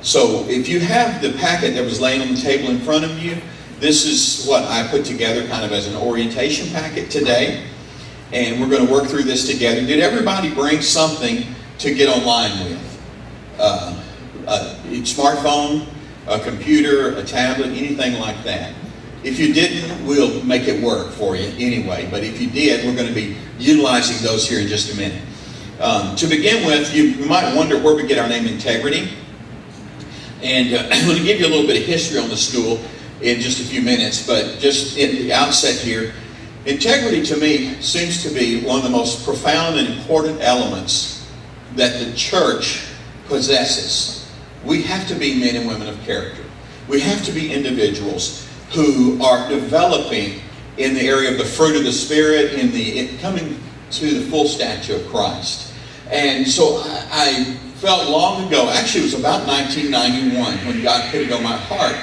So if you have the packet that was laying on the table in front of you, this is what I put together kind of as an orientation packet today. And we're going to work through this together. Did everybody bring something to get online with? A smartphone, a computer, a tablet, anything like that. If you didn't, we'll make it work for you anyway. But if you did, we're going to be utilizing those here in just a minute. To begin with, you might wonder where we get our name Integrity. And I'm going to give you a little bit of history on the school in just a few minutes. But just in the outset here, integrity to me seems to be one of the most profound and important elements that the church possesses. We have to be men and women of character. We have to be individuals who are developing in the area of the fruit of the Spirit, in coming to the full stature of Christ. And so I felt long ago, actually it was about 1991, when God put it on my heart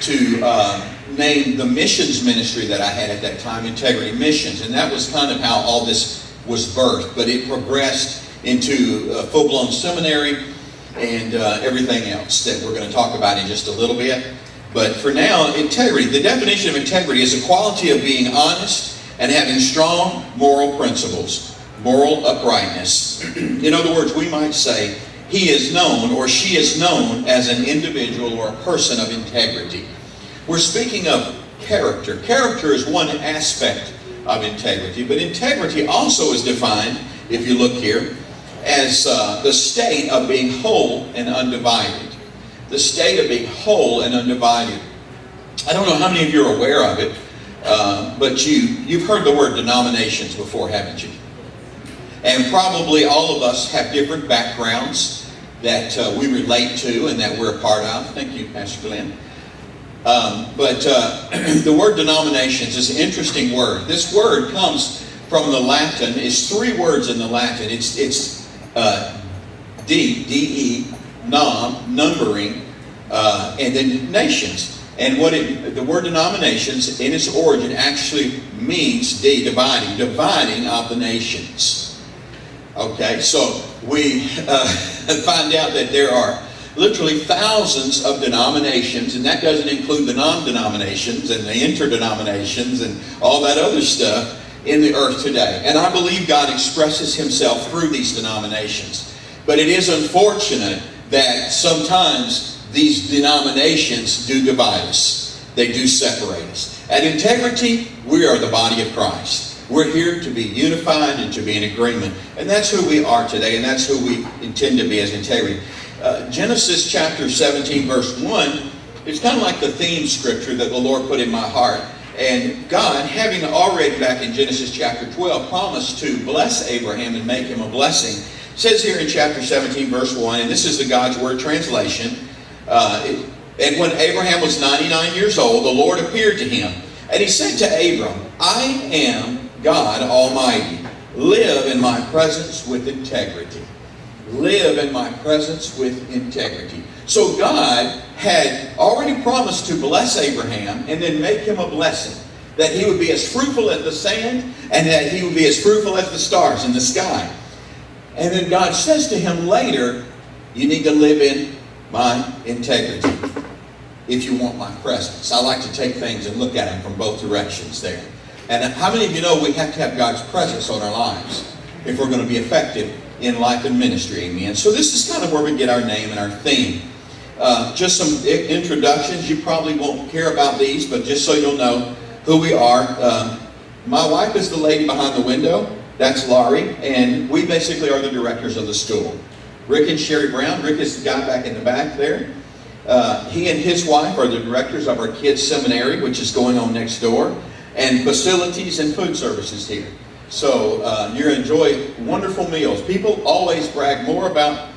to name the missions ministry that I had at that time, Integrity Missions. And that was kind of how all this was birthed. But it progressed into a full-blown seminary and everything else that we're going to talk about in just a little bit. But for now, integrity, the definition of integrity is a quality of being honest and having strong moral principles, moral uprightness. In other words, we might say, he is known or she is known as an individual or a person of integrity. We're speaking of character. Character is one aspect of integrity, but integrity also is defined, if you look here, as the state of being whole and undivided. The state of being whole and undivided. I don't know how many of you are aware of it, but you've heard the word denominations before, haven't you? And probably all of us have different backgrounds that we relate to and that we're a part of. Thank you, Pastor Glenn. But the word denominations is an interesting word. This word comes from the Latin. It's three words in the Latin. It's D-E, nom, numbering, and then nations. And the word denominations in its origin actually means dividing of the nations. Okay, so we find out that there are literally thousands of denominations, and that doesn't include the non-denominations and the interdenominations and all that other stuff in the earth today. And I believe God expresses himself through these denominations. But it is unfortunate that sometimes these denominations do divide us. They do separate us. At Integrity, we are the body of Christ. We're here to be unified and to be in agreement. And that's who we are today, and that's who we intend to be as Integrity. Genesis chapter 17, verse 1, it's kind of like the theme scripture that the Lord put in my heart. And God, having already back in Genesis chapter 12 promised to bless Abraham and make him a blessing, says here in chapter 17, verse 1, and this is the God's Word translation, and when Abraham was 99 years old, the Lord appeared to him. And he said to Abram, I am God Almighty. Live in my presence with integrity. Live in my presence with integrity. So God had already promised to bless Abraham and then make him a blessing. That he would be as fruitful as the sand and that he would be as fruitful as the stars in the sky. And then God says to him later, you need to live in my integrity if you want my presence. I like to take things and look at them from both directions there. And how many of you know we have to have God's presence on our lives if we're going to be effective in life and ministry? Amen. So this is kind of where we get our name and our theme. Just some introductions. You probably won't care about these, but just so you'll know who we are. My wife is the lady behind the window. That's Laurie. And we basically are the directors of the school. Rick and Sherry Brown. Rick is the guy back in the back there. He and his wife are the directors of our kids' seminary, which is going on next door, and facilities and food services here. So you enjoy wonderful meals. People always brag more about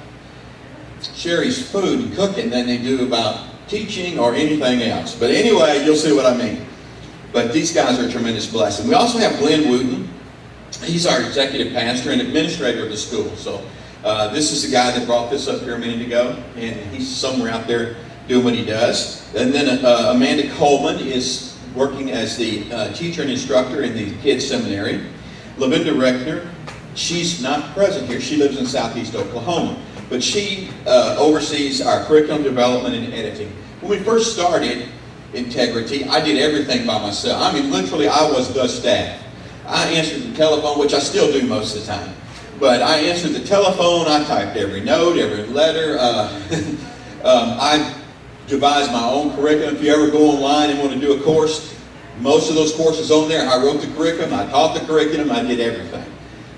Sherry's food and cooking than they do about teaching or anything else. But anyway, you'll see what I mean. But these guys are a tremendous blessing. We also have Glenn Wooten. He's our executive pastor and administrator of the school. So this is the guy that brought this up here a minute ago, and he's somewhere out there doing what he does. And then Amanda Coleman is working as the teacher and instructor in the kids' seminary. Lavinda Reckner, she's not present here. She lives in southeast Oklahoma. but she oversees our curriculum development and editing. When we first started Integrity, I did everything by myself. I mean, literally, I was the staff. I answered the telephone, which I still do most of the time. But I answered the telephone, I typed every note, every letter. I devised my own curriculum. If you ever go online and want to do a course, most of those courses on there, I wrote the curriculum, I taught the curriculum, I did everything.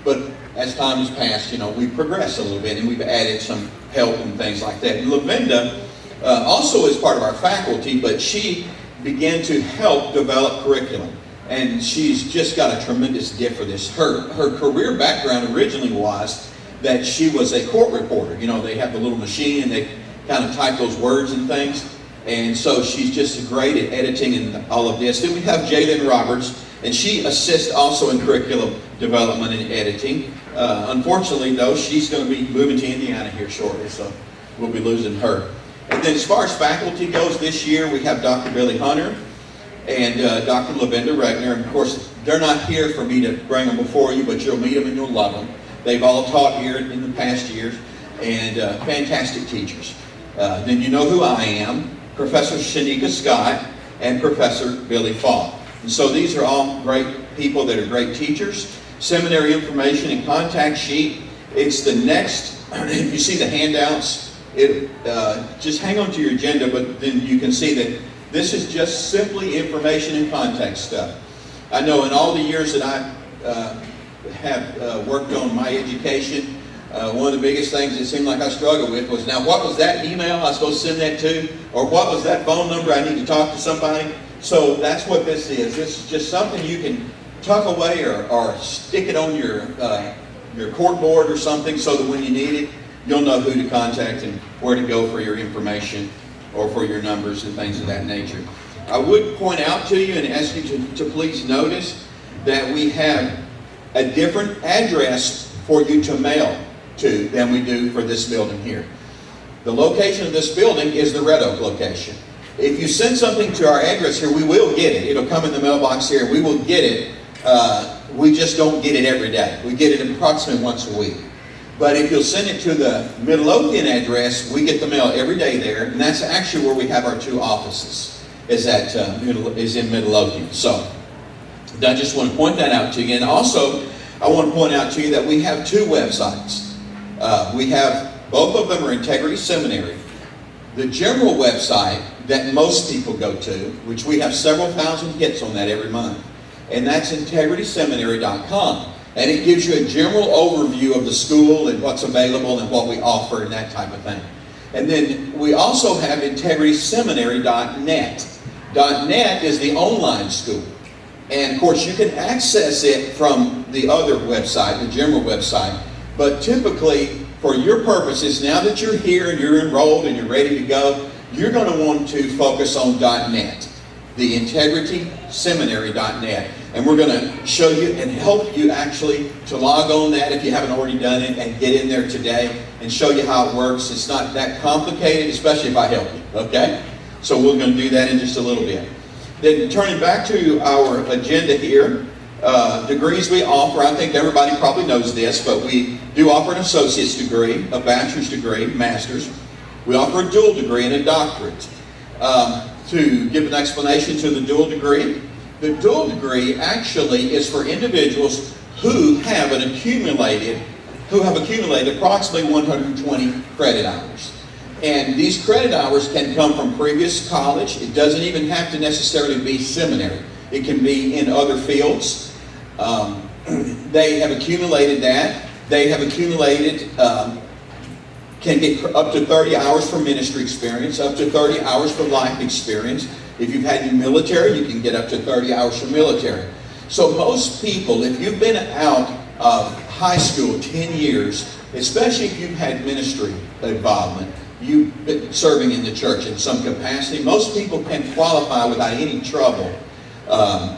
But as time has passed, we progressed a little bit and we've added some help and things like that. And Lavinda also is part of our faculty, but she began to help develop curriculum. And she's just got a tremendous gift for this. Her career background originally was that she was a court reporter. They have the little machine and they kind of type those words and things. And so she's just great at editing and all of this. Then we have Jalen Roberts, and she assists also in curriculum development and editing. Unfortunately, though, she's going to be moving to Indiana here shortly, so we'll be losing her. And then as far as faculty goes, this year we have Dr. Billy Hunter and Dr. Lavinda Regner. And of course, they're not here for me to bring them before you, but you'll meet them and you'll love them. They've all taught here in the past years, and fantastic teachers. Then you know who I am, Professor Shanika Scott and Professor Billy Falk. And so these are all great people that are great teachers. Seminary information and contact sheet. It's the next, if you see the handouts, just hang on to your agenda, but then you can see that this is just simply information and contact stuff. I know in all the years that I have worked on my education, one of the biggest things it seemed like I struggled with was, now what was that email I was supposed to send that to? Or what was that phone number I need to talk to somebody? So that's what this is. This is just something you can tuck away or stick it on your cork board or something so that when you need it, you'll know who to contact and where to go for your information or for your numbers and things of that nature. I would point out to you and ask you to please notice that we have a different address for you to mail to than we do for this building here. The location of this building is the Red Oak location. If you send something to our address here, we will get it. It'll come in the mailbox here. We will get it. We just don't get it every day. We get it approximately once a week. But if you'll send it to the Midlothian address, we get the mail every day there, and that's actually where we have our two offices, is in Midlothian. So I just want to point that out to you. And also, I want to point out to you that we have two websites. We have, both of them are Integrity Seminary. The general website that most people go to, which we have several thousand hits on that every month, and that's integrityseminary.com. And it gives you a general overview of the school and what's available and what we offer and that type of thing. And then we also have integrityseminary.net. .net is the online school. And of course you can access it from the other website, the general website. But typically, for your purposes, now that you're here and you're enrolled and you're ready to go, you're going to want to focus on .net, the integrityseminary.net. And we're going to show you and help you actually to log on that if you haven't already done it and get in there today and show you how it works. It's not that complicated, especially if I help you, okay? So we're going to do that in just a little bit. Then turning back to our agenda here, degrees we offer, I think everybody probably knows this, but we do offer an associate's degree, a bachelor's degree, master's. We offer a dual degree and a doctorate. To give an explanation to the dual degree, the dual degree actually is for individuals who have accumulated approximately 120 credit hours. And these credit hours can come from previous college. It doesn't even have to necessarily be seminary. It can be in other fields. They have accumulated that. They have accumulated, can get up to 30 hours for ministry experience, up to 30 hours for life experience. If you've had your military, you can get up to 30 hours for military. So most people, if you've been out of high school 10 years, especially if you've had ministry involvement, you've been serving in the church in some capacity, most people can qualify without any trouble,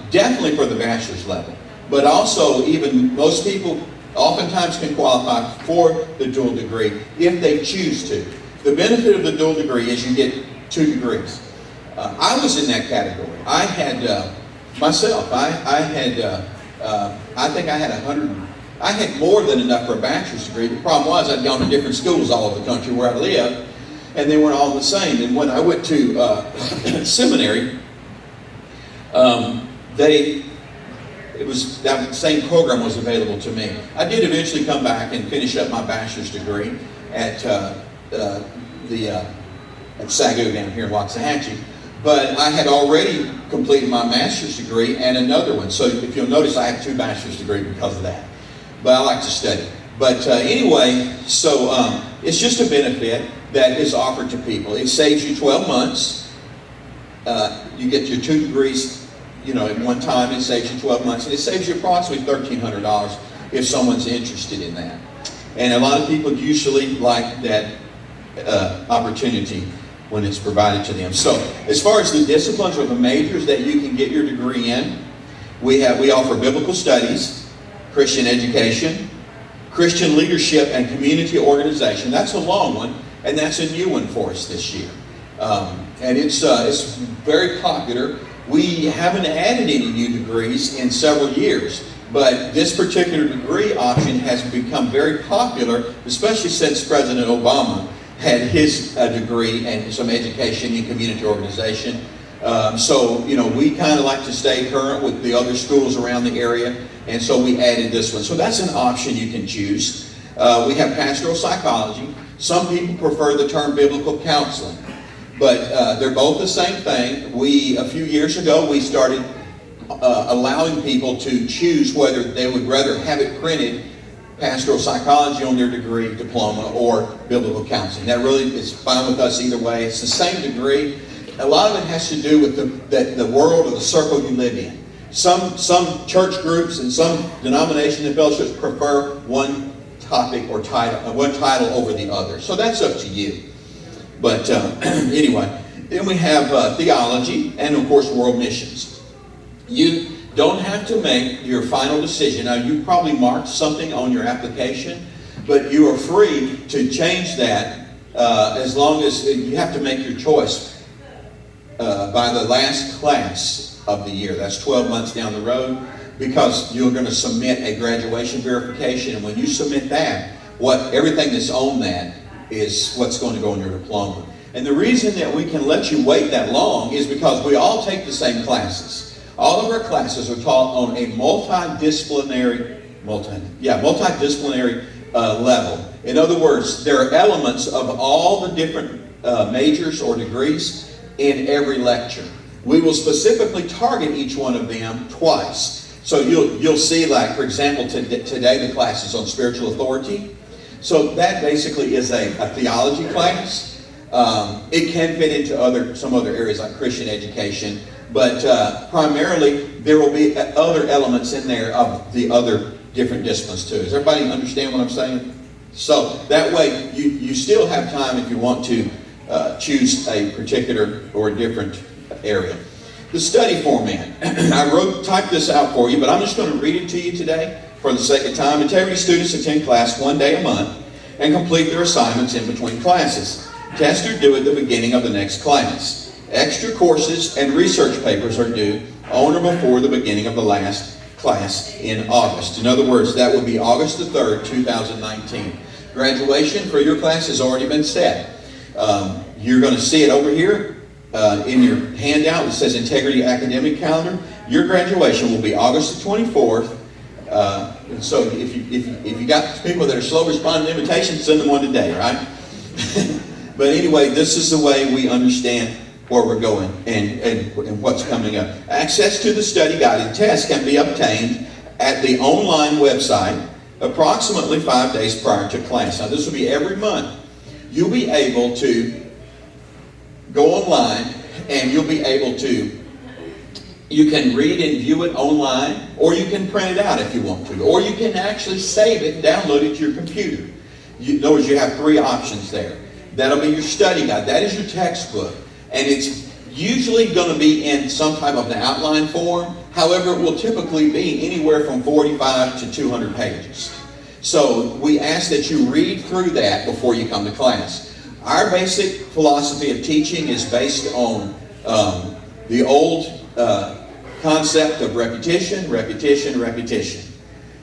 definitely for the bachelor's level. But also, even most people oftentimes can qualify for the dual degree if they choose to. The benefit of the dual degree is you get 2 degrees. I was in that category. I had, myself, I think I had I had more than enough for a bachelor's degree. The problem was I'd gone to different schools all over the country where I lived, and they weren't all the same. And when I went to seminary, that same program was available to me. I did eventually come back and finish up my bachelor's degree at SAGU down here in Waxahachie. But I had already completed my master's degree and another one. So if you'll notice, I have 2 bachelor's degrees because of that. But I like to study. But anyway, so it's just a benefit that is offered to people. It saves you 12 months. You get your 2 degrees, at one time. It saves you 12 months. And it saves you approximately $1,300 if someone's interested in that. And a lot of people usually like that opportunity when it's provided to them. So as far as the disciplines or the majors that you can get your degree in, we offer biblical studies, Christian education, Christian leadership and community organization. That's a long one, and that's a new one for us this year. And it's very popular. We haven't added any new degrees in several years, but this particular degree option has become very popular, especially since President Obama had his degree and some education in community organization. So we kind of like to stay current with the other schools around the area, and so we added this one. So that's an option you can choose. We have pastoral psychology. Some people prefer the term biblical counseling, but they're both the same thing. A few years ago, we started allowing people to choose whether they would rather have it printed pastoral psychology on their degree, diploma, or biblical counseling. That really is fine with us either way. It's the same degree. A lot of it has to do with the world or the circle you live in. Some church groups and some denominations and fellowships prefer one topic or one title over the other. So that's up to you. But anyway, then we have theology and, of course, world missions. You don't have to make your final decision. Now, you probably marked something on your application, but you are free to change that as long as you have to make your choice by the last class of the year. That's 12 months down the road, because you're going to submit a graduation verification, and when you submit that, everything that's on that is what's going to go in your diploma. And the reason that we can let you wait that long is because we all take the same classes. All of our classes are taught on a multidisciplinary level. In other words, there are elements of all the different majors or degrees in every lecture. We will specifically target each one of them twice. So you'll see, like, for example, today the class is on spiritual authority. So that basically is a theology class. It can fit into some other areas like Christian education. But primarily, there will be other elements in there of the other different disciplines too. Does everybody understand what I'm saying? So that way, you still have time if you want to choose a particular or a different area. The study format. I typed this out for you, but I'm just going to read it to you today for the sake of time. Integrity students attend class 1 day a month and complete their assignments in between classes. Tests are due at the beginning of the next class. Extra courses and research papers are due on or before the beginning of the last class in August. In other words, that would be August the 3rd, 2019. Graduation for your class has already been set. You're going to see it over here in your handout. It says Integrity Academic Calendar. Your graduation will be August the 24th. And so if you got people that are slow responding to invitations, send them one today, right? But anyway, this is the way we understand where we're going and what's coming up. Access to the study guided test can be obtained at the online website approximately 5 days prior to class. Now, this will be every month. You'll be able to go online, and you can read and view it online, or you can print it out if you want to, or you can actually save it and download it to your computer. In other words, you have 3 options there. That'll be your study guide. That is your textbook. And it's usually going to be in some type of an outline form. However, it will typically be anywhere from 45 to 200 pages. So we ask that you read through that before you come to class. Our basic philosophy of teaching is based on the old concept of repetition, repetition, repetition.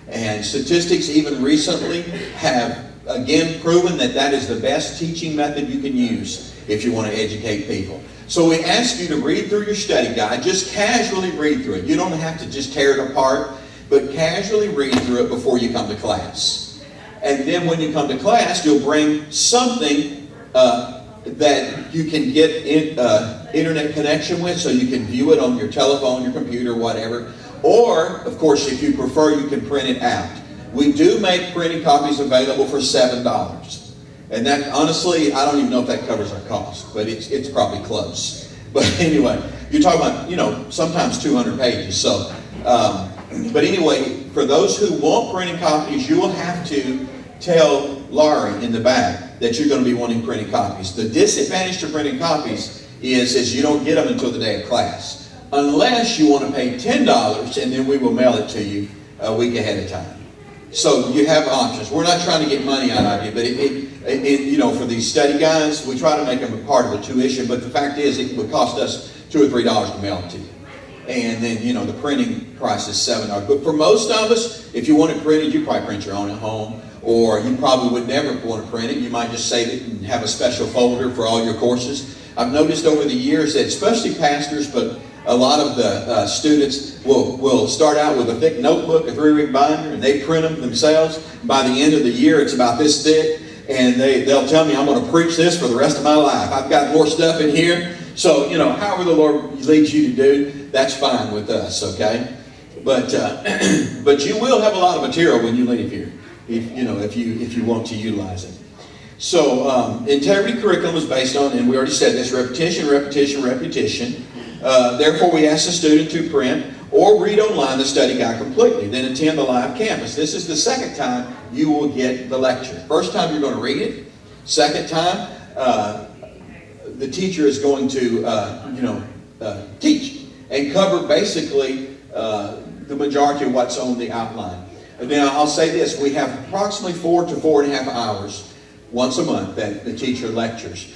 And statistics even recently have again proven that that is the best teaching method you can use if you want to educate people. So we ask you to read through your study guide. Just casually read through it. You don't have to just tear it apart, but casually read through it before you come to class. And then when you come to class, you'll bring something that you can get internet connection with, so you can view it on your telephone, your computer, whatever. Or, of course, if you prefer, you can print it out. We do make printing copies available for $7. And that, honestly, I don't even know if that covers our cost, but it's probably close. But anyway, you're talking about, sometimes 200 pages. So, but anyway, for those who want printing copies, you will have to tell Laurie in the back that you're going to be wanting printing copies. The disadvantage to printing copies is you don't get them until the day of class, unless you want to pay $10, and then we will mail it to you a week ahead of time. So you have options. We're not trying to get money out of you, but for these study guides, we try to make them a part of the tuition. But the fact is, it would cost us $2 or $3 to mail it to you. And then, the printing price is $7. But for most of us, if you want it printed, you probably print your own at home. Or you probably would never want to print it. You might just save it and have a special folder for all your courses. I've noticed over the years that especially pastors, but a lot of the students will start out with a thick notebook, a 3-ring binder, and they print them themselves. By the end of the year, it's about this thick. And they'll tell me, I'm going to preach this for the rest of my life. I've got more stuff in here. So, however the Lord leads you to do, that's fine with us, okay? But you will have a lot of material when you leave here, if you want to utilize it. So, integrity curriculum is based on, and we already said this, repetition, repetition, repetition. Therefore, we ask the student to print or read online the study guide completely, then attend the live campus. This is the second time you will get the lecture. First time you're going to read it. Second time, the teacher is going to, teach and cover basically the majority of what's on the outline. Now, I'll say this. We have approximately 4 to 4.5 hours once a month that the teacher lectures.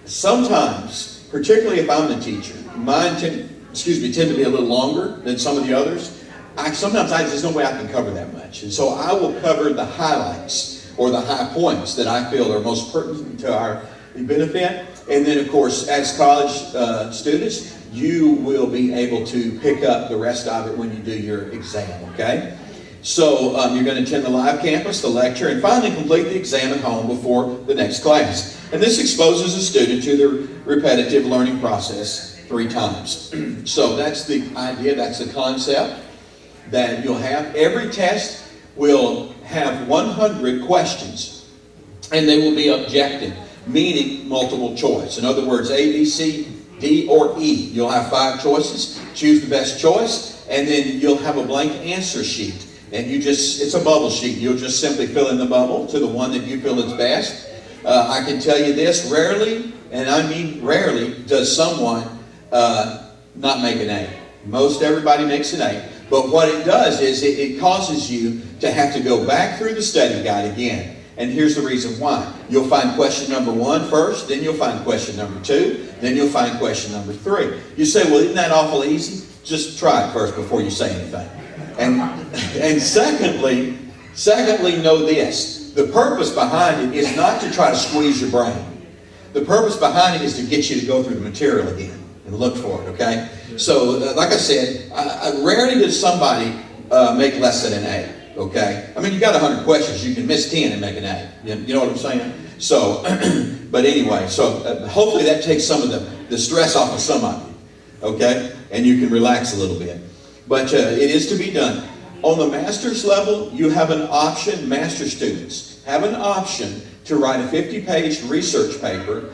Sometimes, particularly if I'm the teacher, mine tend to be a little longer than some of the others. Sometimes there's no way I can cover that much. And so I will cover the highlights or the high points that I feel are most pertinent to our benefit. And then, of course, as college students, you will be able to pick up the rest of it when you do your exam, okay? So you're going to attend the live campus, the lecture, and finally complete the exam at home before the next class. And this exposes a student to the repetitive learning process 3 times. So that's the idea, that's the concept that you'll have. Every test will have 100 questions, and they will be objective, meaning multiple choice. In other words, A, B, C, D, or E. You'll have 5 choices. Choose the best choice, and then you'll have a blank answer sheet. And it's a bubble sheet. You'll just simply fill in the bubble to the one that you feel is best. I can tell you this, rarely, and I mean rarely, does someone not make an A. Most everybody makes an A. But what it does is it causes you to have to go back through the study guide again. And here's the reason why. You'll find question number 1 first, then you'll find question number 2, then you'll find question number 3. You say, well, isn't that awful easy? Just try it first before you say anything. And secondly, know this. The purpose behind it is not to try to squeeze your brain. The purpose behind it is to get you to go through the material again and look for it, okay? So, like I said, rarely does somebody make less than an A, okay? I mean, you got 100 questions. You can miss 10 and make an A. You know what I'm saying? So, but anyway, so hopefully that takes some of the stress off of some of you, okay? And you can relax a little bit. But it is to be done. On the master's level, you have an option, master students have an option to write a 50-page research paper.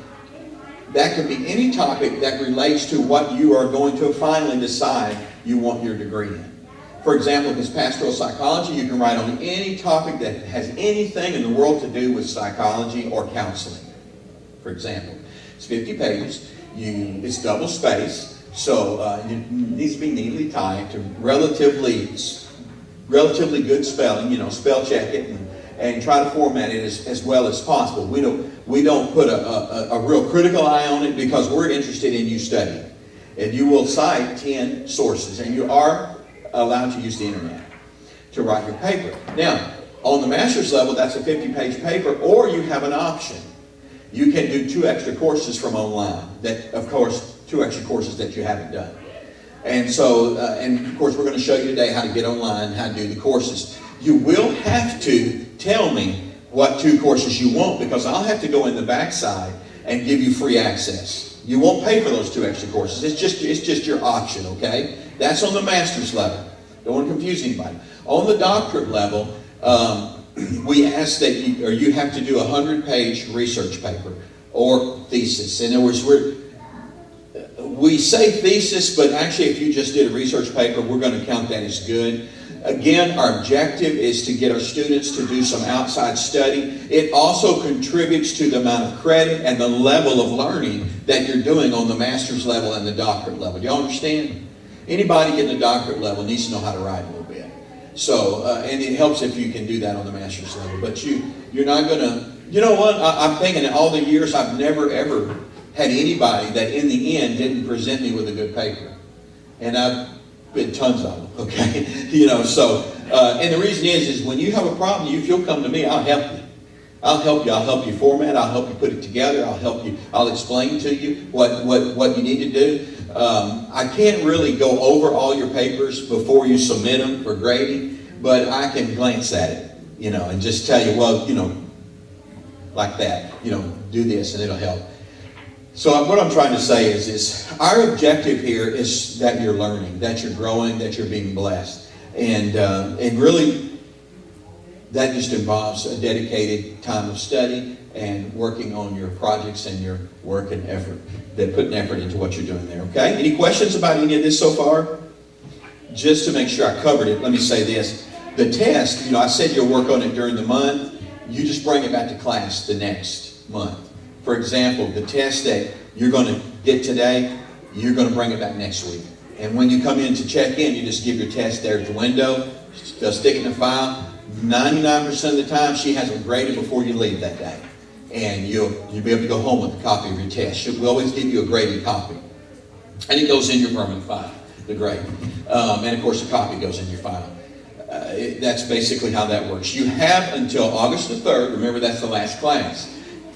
That could be any topic that relates to what you are going to finally decide you want your degree in. For example, if it's pastoral psychology, you can write on any topic that has anything in the world to do with psychology or counseling. For example, it's 50 pages. It's double spaced. So it needs to be neatly typed, to relatively good spelling, spell check it and try to format it as well as possible. We don't put a real critical eye on it because we're interested in you studying. And you will cite 10 sources, and you are allowed to use the internet to write your paper. Now, on the master's level, that's a 50-page paper, or you have an option. You can do 2 extra courses from online. That, of course, 2 extra courses that you haven't done. And so, and of course, we're going to show you today how to get online, how to do the courses. You will have to tell me what 2 courses you want, because I'll have to go in the backside and give you free access. You won't pay for those 2 extra courses. It's just your option, okay? That's on the master's level. Don't want to confuse anybody. On the doctorate level, we ask that you have to do a 100-page research paper or thesis. In other words, we say thesis, but actually if you just did a research paper, we're going to count that as good. Again, our objective is to get our students to do some outside study. It also contributes to the amount of credit and the level of learning that you're doing on the master's level and the doctorate level. Do y'all understand? Anybody getting a doctorate level needs to know how to write a little bit. So, and it helps if you can do that on the master's level. But you're not going to, you know what, I'm thinking in all the years I've never ever had anybody that in the end didn't present me with a good paper. And I've been tons of them, okay? You know, so, and the reason is when you have a problem, if you'll come to me, I'll help you. I'll help you format, I'll help you put it together, I'll explain to you what you need to do. I can't really go over all your papers before you submit them for grading, but I can glance at it, you know, and just tell you, well, you know, like that, you know, do this and it'll help. So what I'm trying to say is our objective here is that you're learning, that you're growing, that you're being blessed. And really, that just involves a dedicated time of study and working on your projects and your work and effort, that putting effort into what you're doing there, okay? Any questions about any of this so far? Just to make sure I covered it, let me say this. The test, you know, I said you'll work on it during the month. You just bring it back to class the next month. For example, the test that you're going to get today, you're going to bring it back next week. And when you come in to check in, you just give your test there at the window, they'll stick it in the file. 99% of the time, she has them graded before you leave that day. And you'll be able to go home with a copy of your test. We'll always give you a graded copy. And it goes in your permanent file, the grade. And of course, the copy goes in your file. That's basically how that works. You have until August the 3rd, remember that's the last class,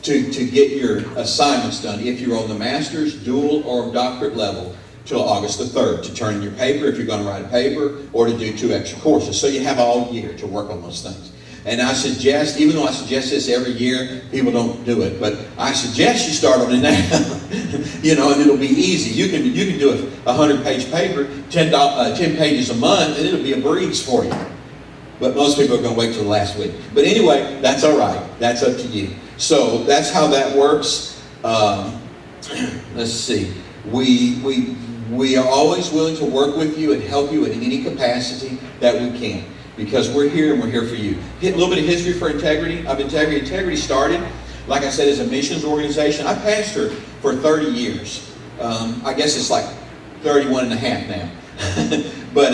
to get your assignments done if you're on the master's, dual, or doctorate level till August the 3rd to turn in your paper if you're going to write a paper or to do 2 extra courses. So you have all year to work on those things. And I suggest, even though I suggest this every year, people don't do it, but I suggest you start on it now. You know, and it'll be easy. You can do a 100-page paper, 10 pages a month, and it'll be a breeze for you. But most people are going to wait till the last week. But anyway, that's all right. That's up to you. So that's how that works. Let's see. We are always willing to work with you and help you in any capacity that we can, because we're here and we're here for you. A little bit of history for Integrity. Integrity started, like I said, as a missions organization. I pastored for 30 years. I guess it's like 31 and a half now. But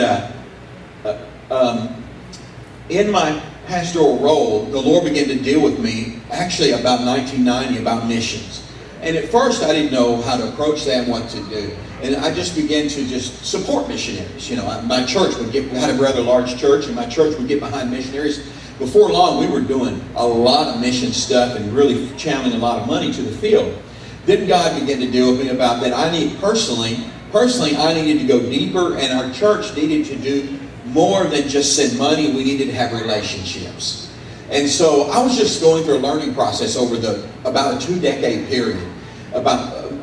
in my pastoral role, the Lord began to deal with me actually about 1990 about missions. And at first I didn't know how to approach that and what to do. And I just began to just support missionaries. You know, my church we had a rather large church, and my church would get behind missionaries. Before long, we were doing a lot of mission stuff and really channeling a lot of money to the field. Then God began to deal with me about that. I needed I needed to go deeper, and our church needed to do more than just send money. We needed to have relationships. And so I was just going through a learning process over about a 2-decade period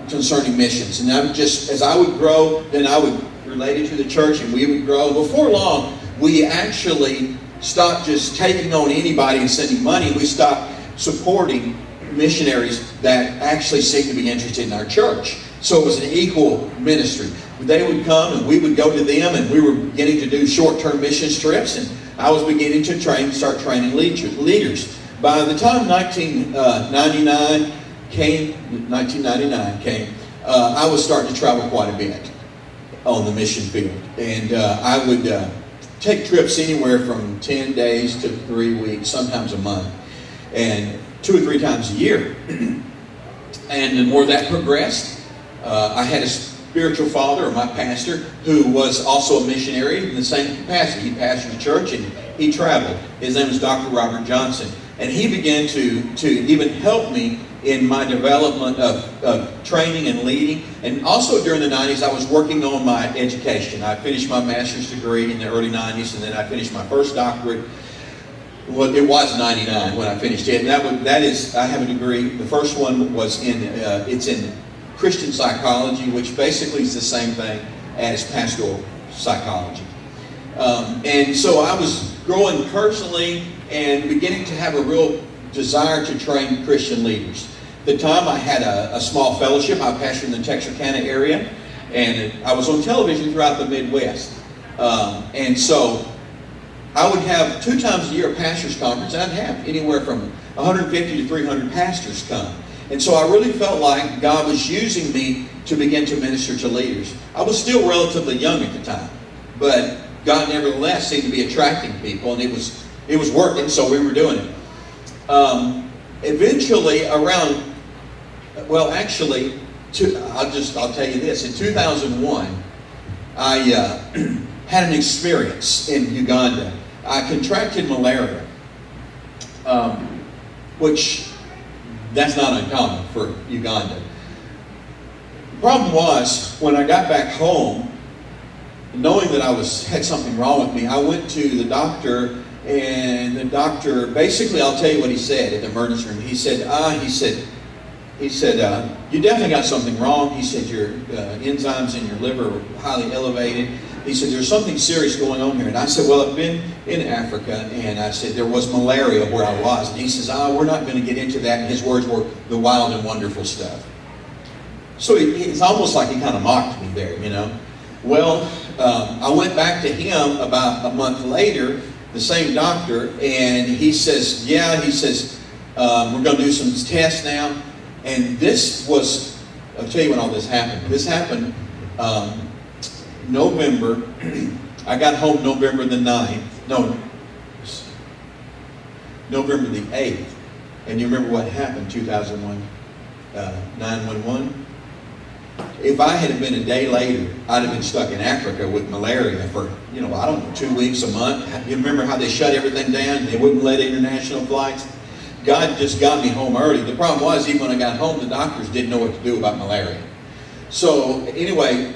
concerning missions. And I would just, as I would grow, then I would relate it to the church and we would grow. Before long, we actually stopped just taking on anybody and sending money. We stopped supporting missionaries that actually seemed to be interested in our church. So it was an equal ministry. They would come and we would go to them, and we were beginning to do short-term mission trips, and I was beginning to start training leaders. By the time 1999 came, I was starting to travel quite a bit on the mission field. And I would take trips anywhere from 10 days to 3 weeks, sometimes a month, and 2 or 3 times a year. And the more that progressed, I had spiritual father, or my pastor, who was also a missionary in the same capacity. He pastored a church and he traveled. His name was Dr. Robert Johnson. And he began to even help me in my development of training and leading. And also during the 90s, I was working on my education. I finished my master's degree in the early 90s, and then I finished my first doctorate. Well, it was 99 when I finished it. And that is, I have a degree. The first one was it's in Christian psychology, which basically is the same thing as pastoral psychology. And so I was growing personally and beginning to have a real desire to train Christian leaders. At the time, I had a small fellowship. I pastored in the Texarkana area, and I was on television throughout the Midwest. And so I would have 2 times a year a pastor's conference. I'd have anywhere from 150 to 300 pastors come. And so I really felt like God was using me to begin to minister to leaders. I was still relatively young at the time, but God nevertheless seemed to be attracting people, and it was working, so we were doing it. Eventually, around, well, actually, I'll tell you this. In 2001, I had an experience in Uganda. I contracted malaria, which that's not uncommon for Uganda. The problem was, when I got back home, knowing that I had something wrong with me, I went to the doctor, and the doctor, basically, I'll tell you what he said at the emergency room. He said, you definitely got something wrong. He said, your enzymes in your liver are highly elevated. He said, there's something serious going on here. And I said, well, I've been in Africa, and I said, there was malaria where I was. And he says, we're not going to get into that. And his words were the wild and wonderful stuff. So it's almost like he kind of mocked me there, you know. Well, I went back to him about a month later, the same doctor, and he says, we're going to do some tests now. And this was, I'll tell you when all this happened. This happened November, I got home November the 9th, November the 8th. And you remember what happened, 2001, 911? If I had been a day later, I'd have been stuck in Africa with malaria for, I don't know, 2 weeks, a month. You remember how they shut everything down? They wouldn't let international flights. God just got me home early. The problem was, even when I got home, the doctors didn't know what to do about malaria. So anyway,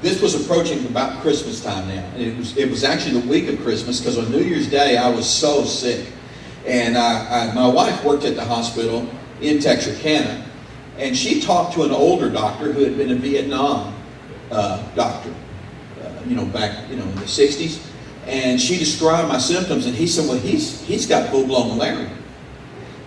this was approaching about Christmas time now. It was actually the week of Christmas, because on New Year's Day, I was so sick. And my wife worked at the hospital in Texarkana, and she talked to an older doctor who had been a Vietnam doctor, back, in the 60s. And she described my symptoms, and he said, well, he's got full-blown malaria.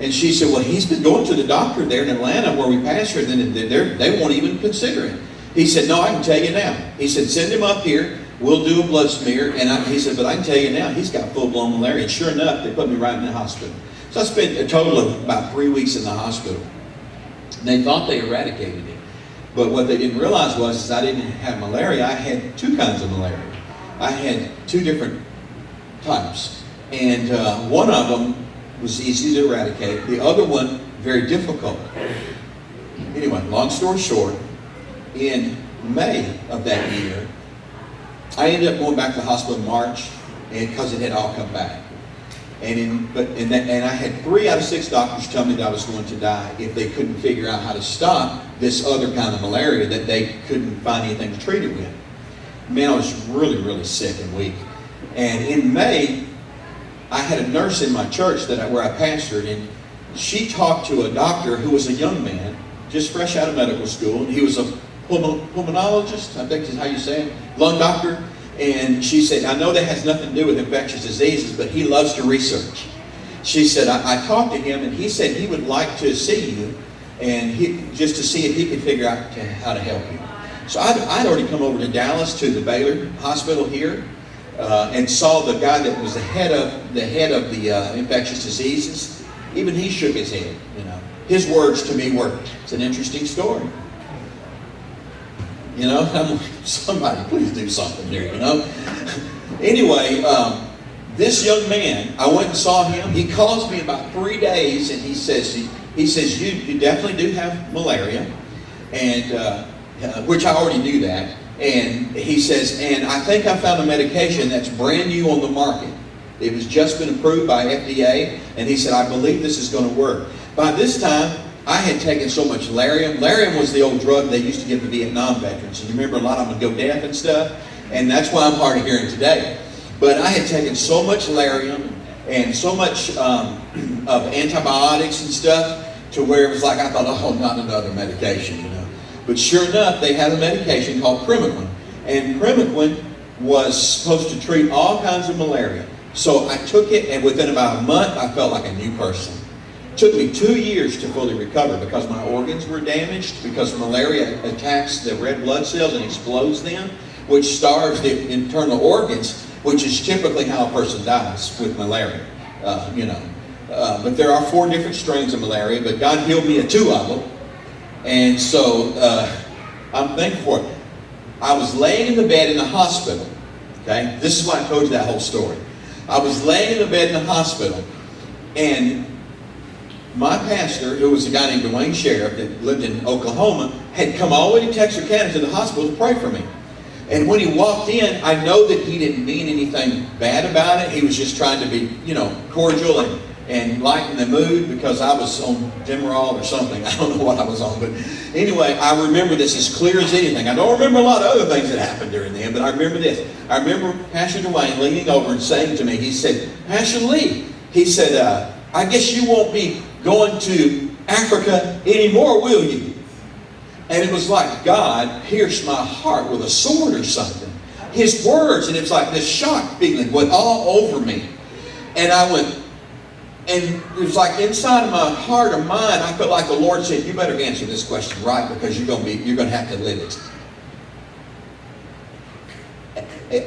And she said, well, he's been going to the doctor there in Atlanta where we pastored, and they won't even consider him. He said, no, I can tell you now. He said, send him up here. We'll do a blood smear. And he said, but I can tell you now, he's got full-blown malaria. And sure enough, they put me right in the hospital. So I spent a total of about 3 weeks in the hospital. And they thought they eradicated it. But what they didn't realize was I didn't have malaria. I had 2 kinds of malaria. I had 2 different types. And one of them was easy to eradicate. The other one, very difficult. Anyway, long story short, in May of that year, I ended up going back to the hospital in March, because it had all come back. And I had 3 out of 6 doctors tell me that I was going to die if they couldn't figure out how to stop this other kind of malaria that they couldn't find anything to treat it with. Man, I was really, really sick and weak. And in May, I had a nurse in my church where I pastored, and she talked to a doctor who was a young man, just fresh out of medical school, and he was a pulmonologist, I think is how you say it, lung doctor. And she said, I know that has nothing to do with infectious diseases, but he loves to research. She said, I talked to him, and he said he would like to see you, and just to see if he could figure out how to help you. So I'd already come over to Dallas to the Baylor Hospital here, and saw the guy that was the head of the infectious diseases. Even he shook his head. His words to me were, "It's an interesting story." I'm like, somebody please do something here. Anyway, this young man, I went and saw him. He calls me about 3 days, and he says you definitely do have malaria, and which I already knew that. And he says, and I think I found a medication that's brand new on the market. It was just been approved by FDA, and he said, I believe this is going to work. By this time, I had taken so much Lariam. Lariam was the old drug they used to give to Vietnam veterans. And you remember a lot of them would go deaf and stuff, and that's why I'm hard of hearing today. But I had taken so much Lariam and so much of antibiotics and stuff to where it was like I thought, oh, not another medication, you know. But sure enough, they had a medication called Primaquine. And Primaquine was supposed to treat all kinds of malaria. So I took it, and within about a month, I felt like a new person. It took me 2 years to fully recover because my organs were damaged, because malaria attacks the red blood cells and explodes them, which starves the internal organs, which is typically how a person dies with malaria, But there are 4 different strains of malaria, but God healed me of 2 of them. And so I'm thankful for it. I was laying in the bed in the hospital. Okay? This is why I told you that whole story. I was laying in the bed in the hospital, and my pastor, who was a guy named Dwayne Sheriff that lived in Oklahoma, had come all the way to Texarkana to the hospital to pray for me. And when he walked in, I know that he didn't mean anything bad about it. He was just trying to be, cordial and lighten the mood, because I was on Demerol or something. I don't know what I was on. But anyway, I remember this as clear as anything. I don't remember a lot of other things that happened during then, but I remember this. I remember Pastor Dwayne leaning over and saying to me, he said, Pastor Lee, he said, I guess you won't be going to Africa anymore, will you? And it was like God pierced my heart with a sword or something. His words, and it was like this shock feeling went all over me. And I went, and it was like inside of my heart or mind, I felt like the Lord said, you better answer this question right, because you're going to have to live it.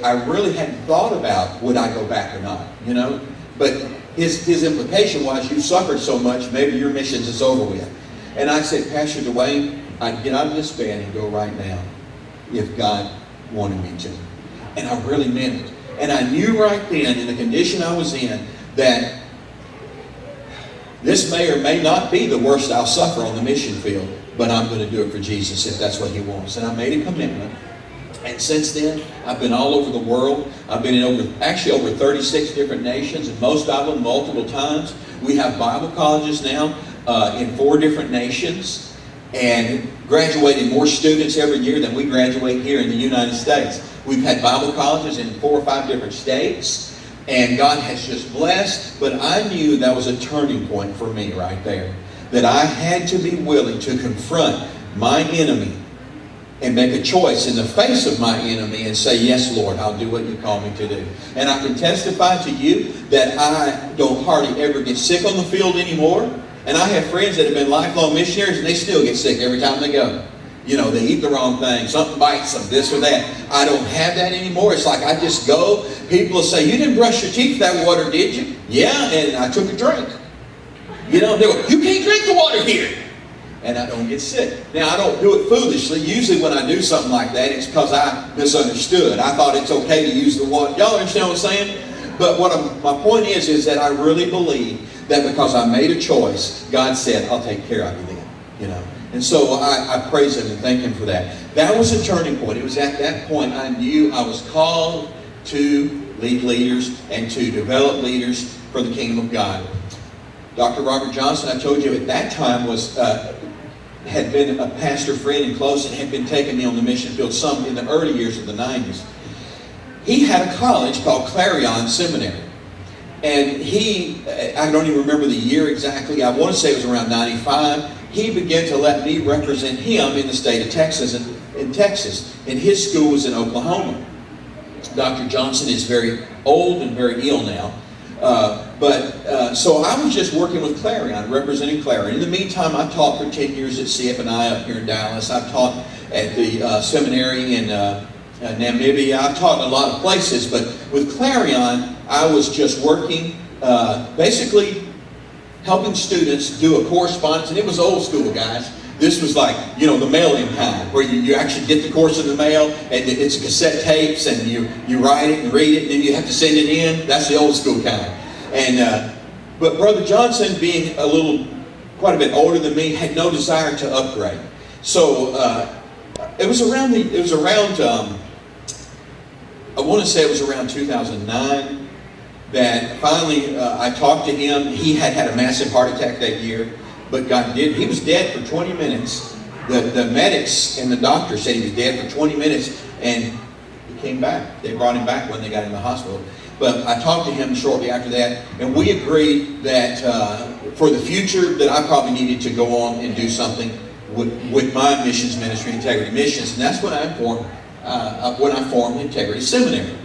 I really hadn't thought about would I go back or not, But his implication was, you suffered so much, maybe your missions is over with. And I said, Pastor Dwayne, I'd get out of this bed and go right now if God wanted me to. And I really meant it. And I knew right then, in the condition I was in, that this may or may not be the worst I'll suffer on the mission field, but I'm going to do it for Jesus if that's what He wants. And I made a commitment. And since then, I've been all over the world. I've been in over 36 different nations, and most of them multiple times. We have Bible colleges now in 4 different nations, and graduating more students every year than we graduate here in the United States. We've had Bible colleges in 4 or 5 different states, and God has just blessed. But I knew that was a turning point for me right there, that I had to be willing to confront my enemy and make a choice in the face of my enemy and say, yes, Lord, I'll do what you call me to do. And I can testify to you that I don't hardly ever get sick on the field anymore. And I have friends that have been lifelong missionaries, and they still get sick every time they go. They eat the wrong thing. Something bites them, this or that. I don't have that anymore. It's like I just go. People will say, you didn't brush your teeth with that water, did you? Yeah, and I took a drink. They go, you can't drink the water here. And I don't get sick. Now, I don't do it foolishly. Usually when I do something like that, it's because I misunderstood. I thought it's okay to use the water. Y'all understand what I'm saying? But my point is that I really believe that because I made a choice, God said, I'll take care of you then. And so I praise Him and thank Him for that. That was a turning point. It was at that point I knew I was called to lead leaders and to develop leaders for the kingdom of God. Dr. Robert Johnson, I told you at that time, had been a pastor friend and close, and had been taking me on the mission field some in the early years of the 90s. He had a college called Integrity Seminary. And I don't even remember the year exactly, I want to say it was around 95, he began to let me represent him in the state of Texas, and his school was in Oklahoma. Dr. Johnson is very old and very ill now. So I was just working with Clarion, representing Clarion. In the meantime, I taught for 10 years at CFNI up here in Dallas. I've taught at the seminary in Namibia. I've taught in a lot of places, but with Clarion, I was just working, basically helping students do a correspondence, and it was old school, guys. This was like, the mail-in kind, where you actually get the course in the mail, and it's cassette tapes, and you write it and read it, and then you have to send it in. That's the old school kind. But Brother Johnson, being quite a bit older than me, had no desire to upgrade. So It was around I want to say it was around 2009 that finally I talked to him. He had had a massive heart attack that year, but he was dead for 20 minutes. The medics and the doctor said he was dead for 20 minutes, and he came back. They brought him back when they got him in the hospital. But I talked to him shortly after that, and we agreed that for the future that I probably needed to go on and do something with my missions ministry, Integrity Missions, and that's when I formed Integrity Seminary.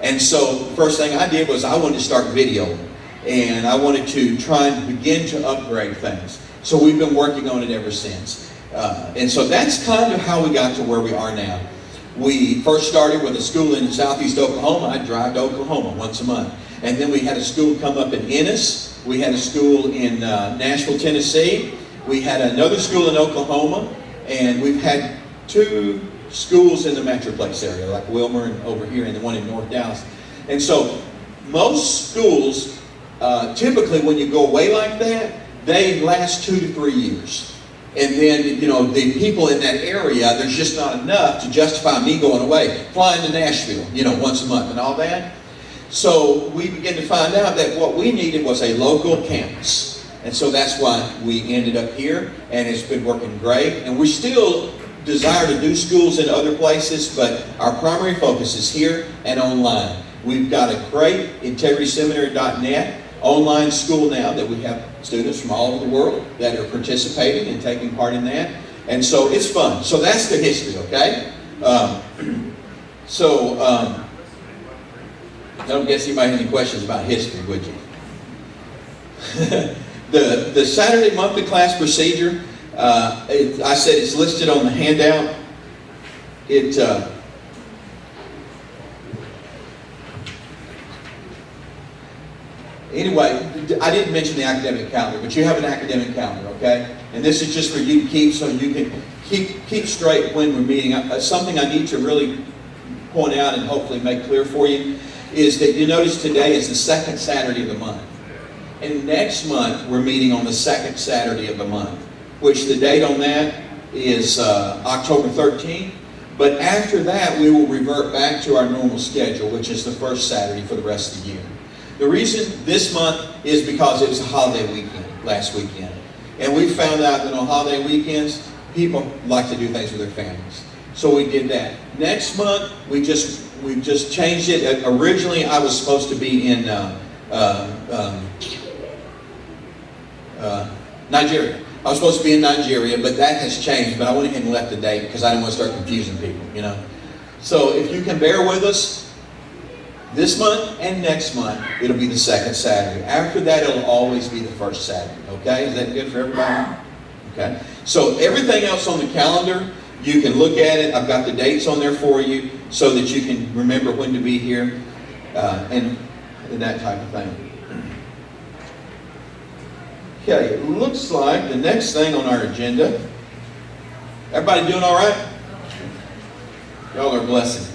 And so the first thing I did was I wanted to start video, and I wanted to try and begin to upgrade things. So we've been working on it ever since. And so that's kind of how we got to where we are now. We first started with a school in southeast Oklahoma. I drive to Oklahoma once a month. And then we had a school come up in Ennis. We had a school in Nashville, Tennessee. We had another school in Oklahoma. And we've had 2 schools in the Metroplex area, like Wilmer and over here, and the one in North Dallas. And so most schools, typically when you go away like that, they last 2 to 3 years. And then, the people in that area, there's just not enough to justify me going away, flying to Nashville, once a month and all that. So we began to find out that what we needed was a local campus. And so that's why we ended up here, and it's been working great. And we still desire to do schools in other places, but our primary focus is here and online. We've got a great integrityseminary.net online school now that we have students from all over the world that are participating and taking part in that. And so it's fun. So that's the history, okay? I don't guess anybody had any questions about history, would you? The Saturday monthly class procedure, I said it's listed on the handout. Anyway, I didn't mention the academic calendar, but you have an academic calendar, okay? And this is just for you to keep, so you can keep straight when we're meeting. Something I need to really point out and hopefully make clear for you is that you notice today is the second Saturday of the month. And next month, we're meeting on the second Saturday of the month, which the date on that is October 13th. But after that, we will revert back to our normal schedule, which is the first Saturday for the rest of the year. The reason this month is because it was a holiday weekend, last weekend. And we found out that on holiday weekends, people like to do things with their families. So we did that. Next month, we just changed it. Originally, I was supposed to be in Nigeria. I was supposed to be in Nigeria, but that has changed. But I went ahead and left the date because I didn't want to start confusing people, So if you can bear with us, this month and next month, it'll be the second Saturday. After that, it'll always be the first Saturday. Okay? Is that good for everybody? Okay. So everything else on the calendar, you can look at it. I've got the dates on there for you so that you can remember when to be here and that type of thing. Okay, it looks like the next thing on our agenda. Everybody doing all right? Y'all are a blessing.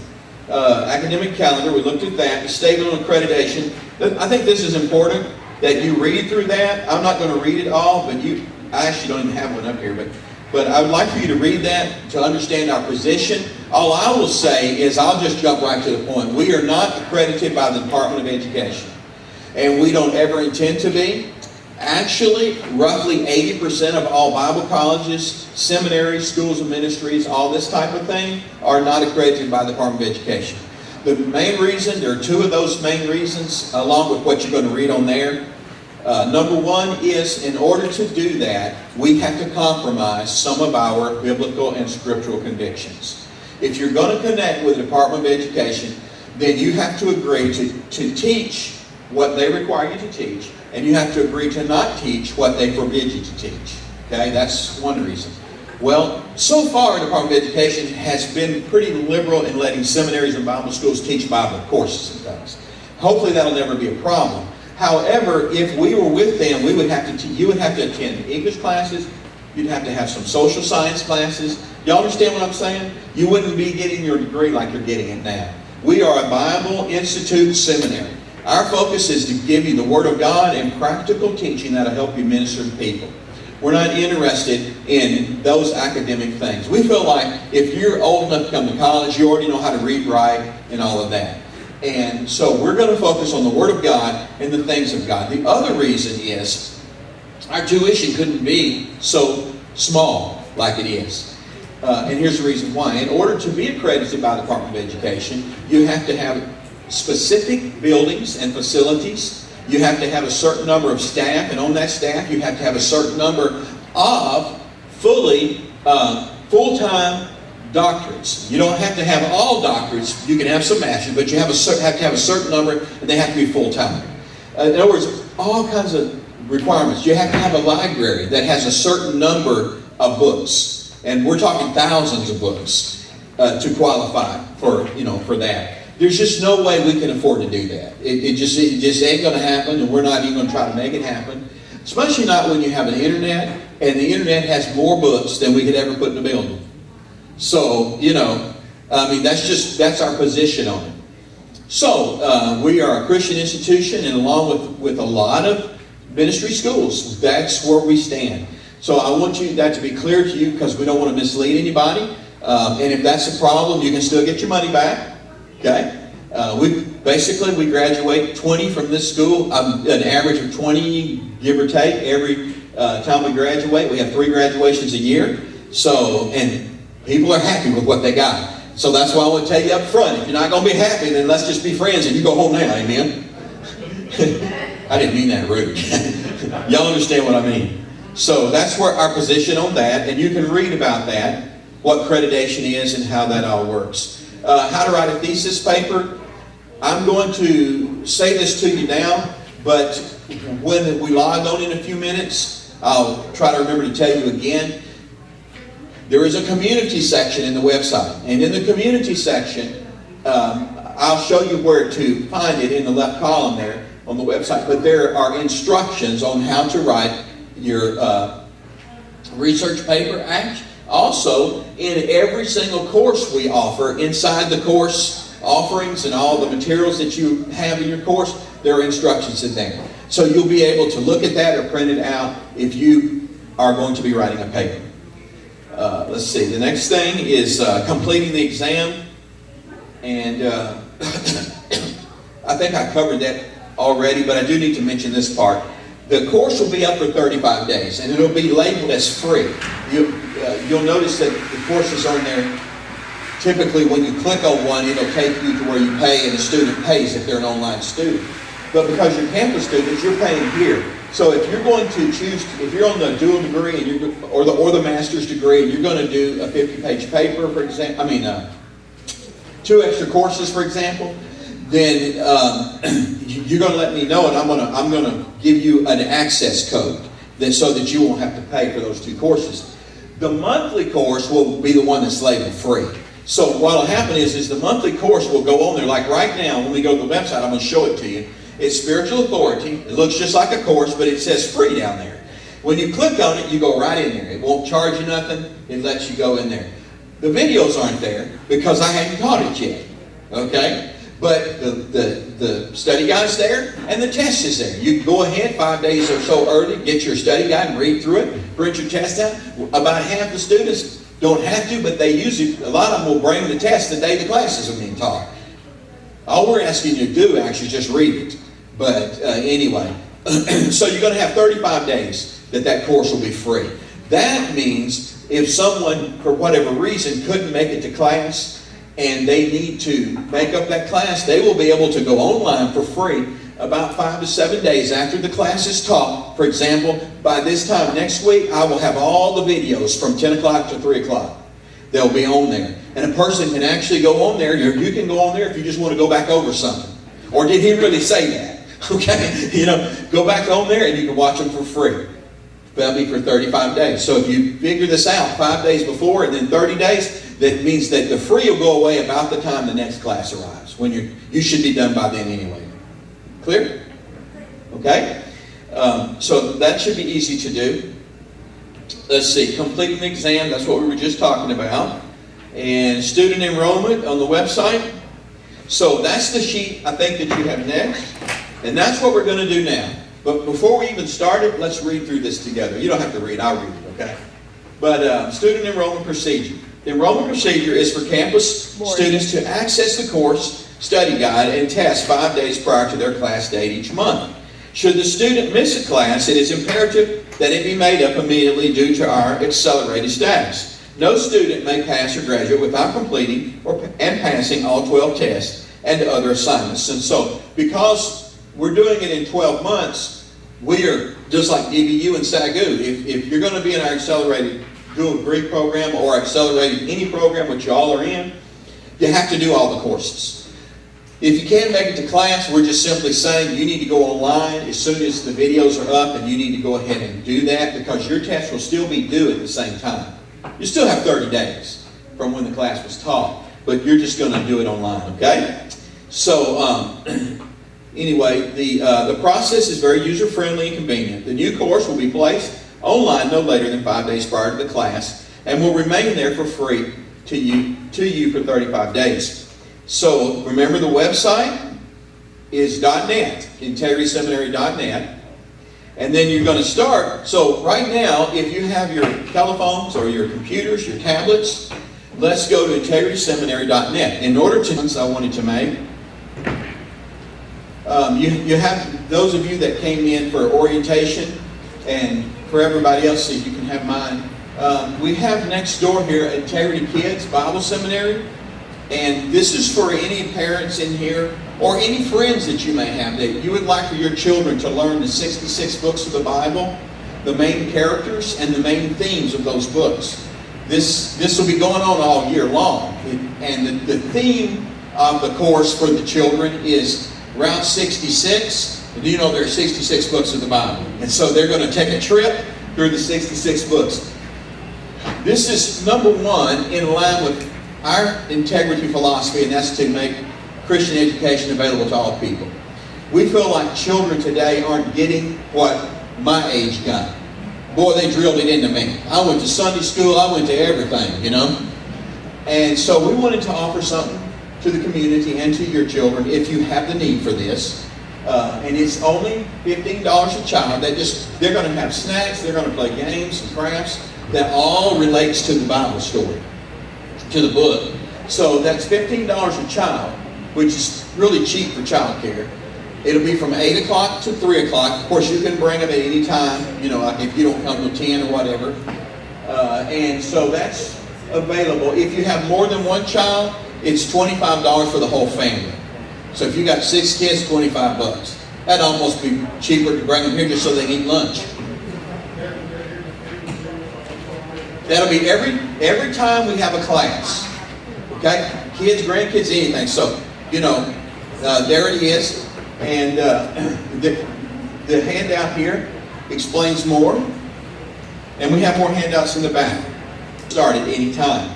Academic calendar, we looked at that. The statement on accreditation. I think this is important that you read through that. I'm not going to read it all, but I actually don't even have one up here, but I would like for you to read that to understand our position. All I will say is I'll just jump right to the point. We are not accredited by the Department of Education, and we don't ever intend to be. Actually, roughly 80% of all Bible colleges, seminaries, schools of ministries, all this type of thing are not accredited by the Department of Education. The main reason, there are 2 of those main reasons, along with what you're going to read on there. Number 1 is, in order to do that, we have to compromise some of our biblical and scriptural convictions. If you're going to connect with the Department of Education, then you have to agree to teach what they require you to teach, and you have to agree to not teach what they forbid you to teach. Okay, that's one reason. Well, so far the Department of Education has been pretty liberal in letting seminaries and Bible schools teach Bible courses and things. Hopefully that'll never be a problem. However, if we were with them, you would have to attend English classes, you'd have to have some social science classes. Y'all understand what I'm saying? You wouldn't be getting your degree like you're getting it now. We are a Bible Institute seminary. Our focus is to give you the Word of God and practical teaching that will help you minister to people. We're not interested in those academic things. We feel like if you're old enough to come to college, you already know how to read, write, and all of that. And so we're going to focus on the Word of God and the things of God. The other reason is our tuition couldn't be so small like it is. And here's the reason why. In order to be accredited by the Department of Education, you have to have specific buildings and facilities. You have to have a certain number of staff, and on that staff you have to have a certain number of full-time doctorates. You don't have to have all doctorates. You can have some masters, but you have to have a certain number, and they have to be full-time. In other words, all kinds of requirements. You have to have a library that has a certain number of books, and we're talking thousands of books to qualify for that. There's just no way we can afford to do that. It just ain't going to happen, and we're not even going to try to make it happen. Especially not when you have an internet, and the internet has more books than we could ever put in a building. So, that's our position on it. So, we are a Christian institution, and along with a lot of ministry schools, that's where we stand. So I want that to be clear to you, because we don't want to mislead anybody. And if that's a problem, you can still get your money back. Okay? We graduate 20 from this school, an average of 20, give or take, every time we graduate. We have 3 graduations a year. So, and people are happy with what they got. So that's why I want to tell you up front, if you're not going to be happy, then let's just be friends and you go home now, amen? I didn't mean that rude. Y'all understand what I mean? So that's where our position on that, and you can read about that, what accreditation is and how that all works. How to write a thesis paper. I'm going to say this to you now, but when we log on in a few minutes, I'll try to remember to tell you again. There is a community section in the website, and in the community section, I'll show you where to find it in the left column there on the website, but there are instructions on how to write your research paper. Also, in every single course we offer, inside the course offerings and all the materials that you have in your course, there are instructions in there. So you'll be able to look at that or print it out if you are going to be writing a paper. Let's see, the next thing is completing the exam. And I think I covered that already, but I do need to mention this part. The course will be up for 35 days, and it'll be labeled as free. You'll notice that the courses on there, typically when you click on one, it'll take you to where you pay, and the student pays if they're an online student. But because you're campus students, you're paying here. So if you're going to choose, if you're on the dual degree and or the master's degree, and you're going to do a 50-page paper, for example, 2 extra courses, for example, then you're going to let me know, and I'm going to give you an access code so that you won't have to pay for those 2 courses. The monthly course will be the one that's labeled free. So what will happen is the monthly course will go on there. Like right now, when we go to the website, I'm going to show it to you. It's Spiritual Authority. It looks just like a course, but it says free down there. When you click on it, you go right in there. It won't charge you nothing. It lets you go in there. The videos aren't there because I hadn't taught it yet. Okay? But the study guide's there and the test is there. You can go ahead 5 days or so early, get your study guide and read through it, print your test out. About half the students don't have to, but they usually, a lot of them will bring the test the day the classes are being taught. All we're asking you to do actually is just read it. But anyway, so you're going to have 35 days that course will be free. That means if someone, for whatever reason, couldn't make it to class, and they need to make up that class, they will be able to go online for free about 5 to 7 days after the class is taught. For example, by this time next week, I will have all the videos from 10 o'clock to 3 o'clock. They'll be on there. And a person can actually go on there. You can go on there if you just want to go back over something. Or did he really say that? Okay? Go back on there and you can watch them for free. That'll be for 35 days. So if you figure this out 5 days before and then 30 days, that means that the free will go away about the time the next class arrives. When you should be done by then anyway. Clear? Okay? So that should be easy to do. Let's see. Completing the exam. That's what we were just talking about. And student enrollment on the website. So that's the sheet I think that you have next. And that's what we're going to do now. But before we even start it, let's read through this together. You don't have to read, I'll read it, okay? But student enrollment procedure. The enrollment procedure is for campus students to access the course, study guide, and test 5 days prior to their class date each month. Should the student miss a class, it is imperative that it be made up immediately due to our accelerated status. No student may pass or graduate without completing and passing all 12 tests and other assignments. And so, because we're doing it in 12 months, we are just like DBU and SAGU. If you're going to be in our accelerated dual degree program or accelerated any program which you all are in, you have to do all the courses. If you can't make it to class, we're just simply saying you need to go online as soon as the videos are up, and you need to go ahead and do that, because your test will still be due at the same time. You still have 30 days from when the class was taught, but you're just going to do it online, okay? So anyway, the process is very user-friendly and convenient. The new course will be placed online no later than 5 days prior to the class, and will remain there for free to you for 35 days. So remember, the website is .net, integrityseminary.net. And then you're going to start. So right now, if you have your telephones or your computers, your tablets, let's go to integrityseminary.net. In order to, I wanted to make, you have those of you that came in for orientation, and for everybody else, see if you can have mine. We have next door here Integrity Kids Bible Seminary. And this is for any parents in here, or any friends that you may have, that you would like for your children to learn the 66 books of the Bible, the main characters, and the main themes of those books. This will be going on all year long. And the theme of the course for the children is Route 66. Do you know there are 66 books of the Bible? And so they're going to take a trip through the 66 books. This is number one in line with our integrity philosophy, and that's to make Christian education available to all people. We feel like children today aren't getting what my age got. Boy, they drilled it into me. I went to Sunday school, I went to everything, you know. And so we wanted to offer something to the community and to your children if you have the need for this. And it's only $15 a child. They're going to have snacks, they're going to play games and crafts that all relates to the Bible story, to the book. So that's $15 a child, which is really cheap for child care. It'll be from 8 o'clock to 3 o'clock. Of course, you can bring them at any time, you know, like if you don't come to 10 or whatever. And so that's available. If you have more than one child, it's $25 for the whole family. So if you got 6 kids, $25. That'd almost be cheaper to bring them here just so they can eat lunch. That'll be every time we have a class. Okay? Kids, grandkids, anything. So, you know, there it is. And the handout here explains more. And we have more handouts in the back. Start at any time.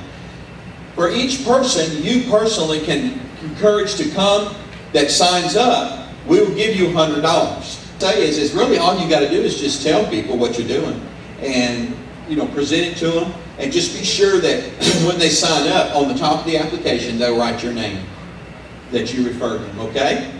For each person, you personally can encourage to come that signs up, we will give you $100. Say is really all you got to do is just tell people what you're doing. And you know, present it to them, and just be sure that when they sign up, on the top of the application, they'll write your name, that you referred them, okay?